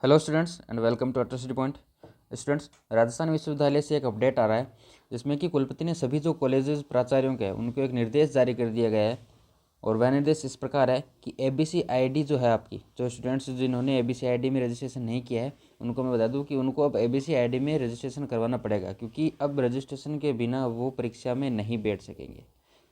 Hello students and welcome to atrocity point. Students, Rajasthan Vishwavidyalaya से एक update आ रहा है जिसमें कि कुलपति ने सभी जो कॉलेजेस प्राचार्यों के हैं उनको एक निर्देश जारी कर दिया गया है। और वह निर्देश इस प्रकार है कि एबीसी आईडी जो है आपकी, जो स्टूडेंट्स जिन्होंने एबीसी आईडी में रजिस्ट्रेशन नहीं किया है उनको मैं बता दूं कि उनको अब एबीसी आईडी में रजिस्ट्रेशन करवाना पड़ेगा, क्योंकि अब रजिस्ट्रेशन के बिना वो परीक्षा में नहीं बैठ सकेंगे,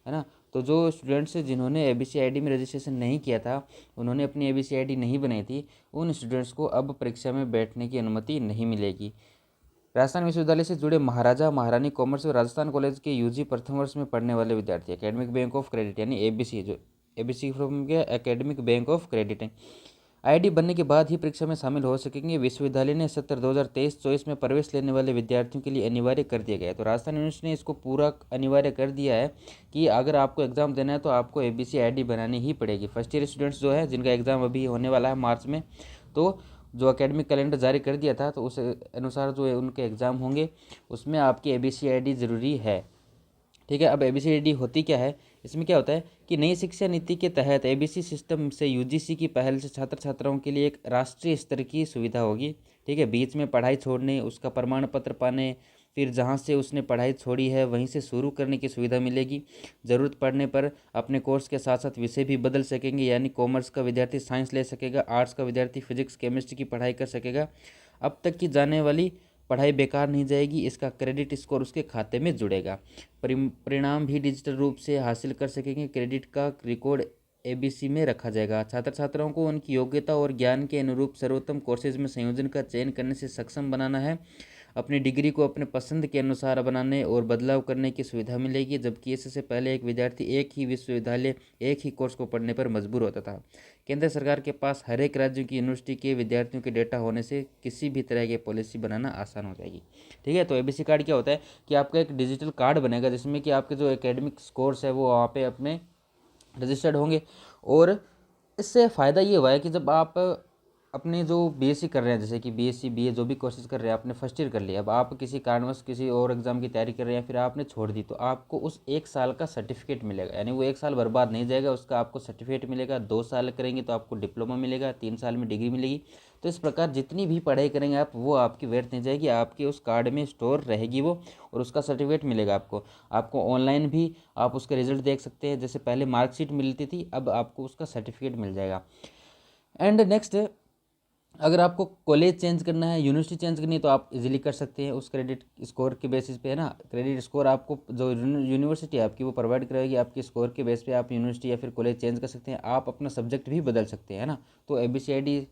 है ना। तो जो स्टूडेंट्स जिन्होंने एबीसी आईडी में रजिस्ट्रेशन नहीं किया था, उन्होंने अपनी एबीसी आईडी नहीं बनाई थी, उन स्टूडेंट्स को अब परीक्षा में बैठने की अनुमति नहीं मिलेगी। राजस्थान विश्वविद्यालय से जुड़े महाराजा महारानी कॉमर्स और राजस्थान कॉलेज के यूजी प्रथम वर्ष में पढ़ने वाले विद्यार्थी एकेडमिक बैंक ऑफ क्रेडिट यानी एबीसी, जो एबीसी फ्रॉम के एकेडमिक बैंक ऑफ क्रेडिट है, आईडी बनने के बाद ही परीक्षा में शामिल हो सकेंगे। विश्वविद्यालय ने सत्र 2023-24 में प्रवेश लेने वाले विद्यार्थियों के लिए अनिवार्य कर दिया गया है। तो राजस्थान यूनिवर्सिटी ने इसको पूरा अनिवार्य कर दिया है कि अगर आपको एग्ज़ाम देना है तो आपको एबीसी आईडी बनानी ही पड़ेगी। फर्स्ट ईयर स्टूडेंट्स जो है जिनका एग्ज़ाम अभी होने वाला है मार्च में, तो जो अकेडमिक कैलेंडर जारी कर दिया था तो उस अनुसार जो है उनके एग्ज़ाम होंगे, उसमें आपकी एबीसी आईडी ज़रूरी है। ठीक है। अब एबीसी आईडी होती क्या है, इसमें क्या होता है कि नई शिक्षा नीति के तहत एबीसी सिस्टम से यूजीसी की पहल से छात्र छात्राओं के लिए एक राष्ट्रीय स्तर की सुविधा होगी। ठीक है। बीच में पढ़ाई छोड़ने, उसका प्रमाण पत्र पाने, फिर जहाँ से उसने पढ़ाई छोड़ी है वहीं से शुरू करने की सुविधा मिलेगी। ज़रूरत पड़ने पर अपने कोर्स के साथ साथ विषय भी बदल सकेंगे, यानी कॉमर्स का विद्यार्थी साइंस ले सकेगा, आर्ट्स का विद्यार्थी फिजिक्स केमिस्ट्री की पढ़ाई कर सकेगा। अब तक की जाने वाली पढ़ाई बेकार नहीं जाएगी, इसका क्रेडिट स्कोर उसके खाते में जुड़ेगा। परिणाम भी डिजिटल रूप से हासिल कर सकेंगे। क्रेडिट का रिकॉर्ड एबीसी में रखा जाएगा। छात्र छात्राओं को उनकी योग्यता और ज्ञान के अनुरूप सर्वोत्तम कोर्सेज में संयोजन का चयन करने से सक्षम बनाना है। अपनी डिग्री को अपने पसंद के अनुसार बनाने और बदलाव करने की सुविधा मिलेगी, जबकि इससे पहले एक विद्यार्थी एक ही विश्वविद्यालय एक ही कोर्स को पढ़ने पर मजबूर होता था। केंद्र सरकार के पास हर एक राज्य की यूनिवर्सिटी के विद्यार्थियों के डेटा होने से किसी भी तरह की पॉलिसी बनाना आसान हो जाएगी। ठीक है। तो एबीसी कार्ड क्या होता है कि आपका एक डिजिटल कार्ड बनेगा जिसमें कि आपके जो एकेडमिक स्कोर्स है वो वहाँ पे अपने रजिस्टर्ड होंगे। और इससे फ़ायदा ये हुआ है कि जब आप अपने जो बीएससी कर रहे हैं, जैसे कि बीएससी बीए जो भी कोर्सेज कर रहे हैं, आपने फर्स्ट ईयर कर लिया, अब आप किसी कारणवश किसी और एग्ज़ाम की तैयारी कर रहे हैं, फिर आपने छोड़ दी, तो आपको उस एक साल का सर्टिफिकेट मिलेगा, यानी वो एक साल बर्बाद नहीं जाएगा, उसका आपको सर्टिफिकेट मिलेगा। 2 साल करेंगे तो आपको डिप्लोमा मिलेगा, 3 साल में डिग्री मिलेगी। तो इस प्रकार जितनी भी पढ़ाई करेंगे आप, वो आपकी व्यर्थ नहीं जाएगी, आपके उस कार्ड में स्टोर रहेगी वो, और उसका सर्टिफिकेट मिलेगा आपको ऑनलाइन भी आप उसके रिजल्ट देख सकते हैं। जैसे पहले मार्कशीट मिलती थी, अब आपको उसका सर्टिफिकेट मिल जाएगा। एंड नेक्स्ट, अगर आपको कॉलेज चेंज करना है, यूनिवर्सिटी चेंज करनी है, तो आप इजीली कर सकते हैं उस क्रेडिट स्कोर के बेसिस पे, है ना। क्रेडिट स्कोर आपको जो यूनिवर्सिटी आपकी वो प्रोवाइड कराएगी, आपके स्कोर के बेस पे आप यूनिवर्सिटी या फिर कॉलेज चेंज कर सकते हैं। आप अपना सब्जेक्ट भी बदल सकते हैं, है ना। तो एबीसी आईडी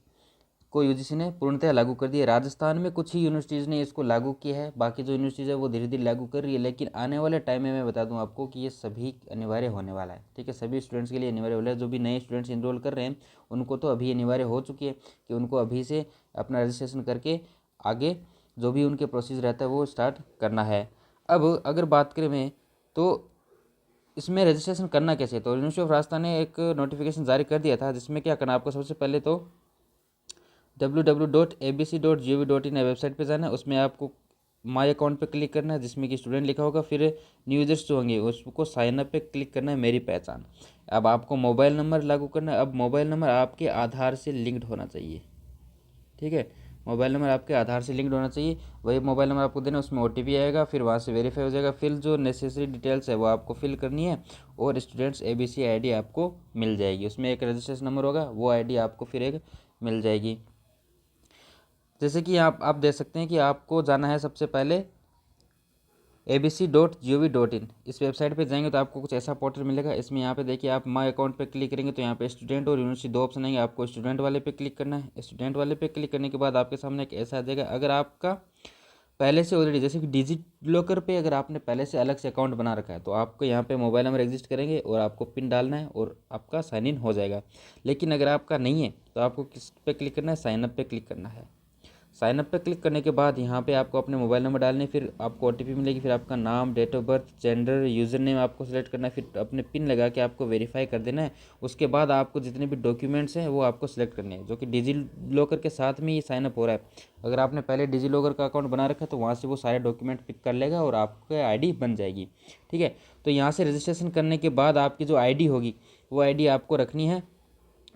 को यूजीसी ने पूर्णतः लागू कर दिया। राजस्थान में कुछ ही यूनिवर्सिटीज़ ने इसको लागू किया है, बाकी जो यूनिवर्सिटीज़ है वो धीरे धीरे लागू कर रही है, लेकिन आने वाले टाइम में मैं बता दूं आपको कि ये सभी अनिवार्य होने वाला है। ठीक है। सभी स्टूडेंट्स के लिए अनिवार्य वाला है। जो भी नए स्टूडेंट्स इनरोल कर रहे हैं उनको तो अभी अनिवार्य हो चुकी है कि उनको अभी से अपना रजिस्ट्रेशन करके आगे जो भी उनके प्रोसीजर रहता है वो स्टार्ट करना है। अब अगर बात करें मैं, तो इसमें रजिस्ट्रेशन करना कैसे, तो यूनिवर्सिटी ऑफ राजस्थान ने एक नोटिफिकेशन जारी कर दिया था जिसमें क्या करना आपको, सबसे पहले तो www.abc.gov.in वेबसाइट पे जाना है। उसमें आपको माई अकाउंट पे क्लिक करना है जिसमें कि स्टूडेंट लिखा होगा, फिर न्यू यूजर्स जो होंगे उसको साइन अप पे क्लिक करना है, मेरी पहचान। अब आपको मोबाइल नंबर लागू करना है। अब मोबाइल नंबर आपके आधार से लिंक्ड होना चाहिए। ठीक है। मोबाइल नंबर आपके आधार से लिंक्ड होना चाहिए, वही मोबाइल नंबर आपको देना, उसमें ओटीपी आएगा, फिर वहाँ से वेरीफाई हो जाएगा। फिर जो नेसेसरी डिटेल्स है वो आपको फिल करनी है और स्टूडेंट्स एबीसी आईडी आपको मिल जाएगी। उसमें एक रजिस्ट्रेशन नंबर होगा, वो आईडी आपको फिर एक मिल जाएगी। जैसे कि आप देख सकते हैं कि आपको जाना है सबसे पहले abc.gov.in, इस वेबसाइट पे जाएंगे तो आपको कुछ ऐसा पोर्टल मिलेगा। इसमें यहाँ पे देखिए आप माई अकाउंट पे क्लिक करेंगे तो यहाँ पे स्टूडेंट और यूनिवर्सिटी दो ऑप्शन आएंगे। आपको स्टूडेंट वाले पे क्लिक करना है। स्टूडेंट वाले पे क्लिक करने के बाद आपके सामने एक ऐसा आ जाएगा। अगर आपका पहले से ऑलरेडी, जैसे कि डिजिट लॉकर पे अगर आपने पहले से अलग से अकाउंट बना रखा है तो आपको यहाँ पे मोबाइल नंबर एग्जिस्ट करेंगे और आपको पिन डालना है और आपका साइन इन हो जाएगा। लेकिन अगर आपका नहीं है तो आपको किस पे क्लिक करना है, साइन अप पे क्लिक करना है। साइन अप पे क्लिक करने के बाद यहाँ पे आपको अपने मोबाइल नंबर डालने, फिर आपको ओटीपी मिलेगी, फिर आपका नाम, date of birth, gender, user name आपको सेलेक्ट करना है, फिर अपने पिन लगा के आपको वेरीफाई कर देना है। उसके बाद आपको जितने भी डॉक्यूमेंट्स हैं वो आपको सेलेक्ट करने हैं, जो कि डिजी लॉकर के साथ में ये साइन अप हो रहा है। अगर आपने पहले डिजी लॉकर का अकाउंट बना रखा है तो वहाँ से वो सारे डॉक्यूमेंट पिक कर लेगा और आपकी आईडी बन जाएगी। ठीक है। तो यहाँ से रजिस्ट्रेशन करने के बाद आपकी जो आईडी होगी वो आईडी आपको रखनी है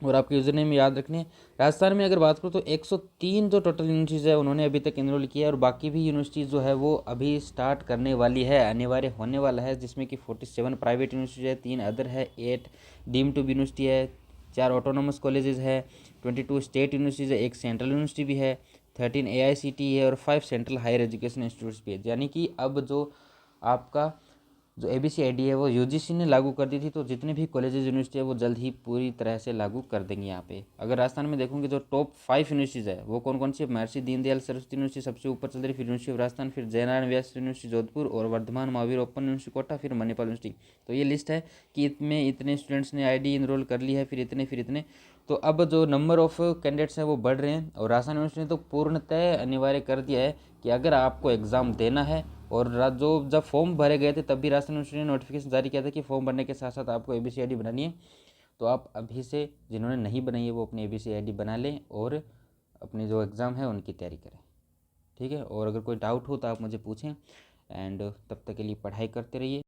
और आपके यूज़र नेम याद रखने हैं। राजस्थान में अगर बात करूँ तो 103 जो टोटल यूनिवर्सिटीज़ है उन्होंने अभी तक इनरोल किया है, और बाकी भी यूनिवर्सिटीज़ जो है वो अभी स्टार्ट करने वाली है, अनिवार्य होने वाला है, जिसमें कि 47 प्राइवेट यूनिवर्सिटी है, 3 अदर है, 8 डीम टू यूनिवर्सिटी है, 4 ऑटोनोमस कॉलेजेस है, 22 स्टेट यूनिवर्सिटीज़ है, 1 सेंट्रल यूनिवर्सिटी भी है, 13 AICTE है, और 5 सेंट्रल हायर एजुकेशन इंस्टीट्यूट्स भी है। यानी कि अब जो आपका जो ABCID है वो UGC ने लागू कर दी थी, तो जितने भी कॉलेजेस यूनिवर्सिटी है वो जल्द ही पूरी तरह से लागू कर देंगे यहाँ पे। अगर राजस्थान में देखोगे जो टॉप 5 यूनिवर्सिटीज़ है वो कौन कौन सी है? महर्षि दीनदयाल सरस्वती यूनिवर्सिटी सबसे ऊपर चल रही, फिर यूनिवर्सिटी ऑफ राजस्थान, फिर जयनारायण व्यास यूनिवर्सिटी जोधपुर, और वर्धमान महावीर ओपन यूनिवर्सिटी कोटा, फिर मणिपाल यूनिवर्सिटी। तो ये लिस्ट है कि इसमें इतने स्टूडेंट्स ने ID इनरोल कर ली है, फिर इतने। तो अब जो नंबर ऑफ कैंडिडेट्स हैं वो बढ़ रहे हैं, और राजस्थान यूनिवर्सिटी ने तो पूर्णतः अनिवार्य कर दिया है कि अगर आपको एग्ज़ाम देना है, और जो जब फॉर्म भरे गए थे तब भी राजस्थान यूनिवर्सिटी ने नोटिफिकेशन जारी किया था कि फॉर्म भरने के साथ साथ आपको ABCID बनानी है। तो आप अभी से जिन्होंने नहीं बनाई है वो अपनी ABCID बना लें और अपनी जो एग्ज़ाम है उनकी तैयारी करें। ठीक है, और अगर कोई डाउट हो तो आप मुझे पूछें, एंड तब तक के लिए पढ़ाई करते रहिए।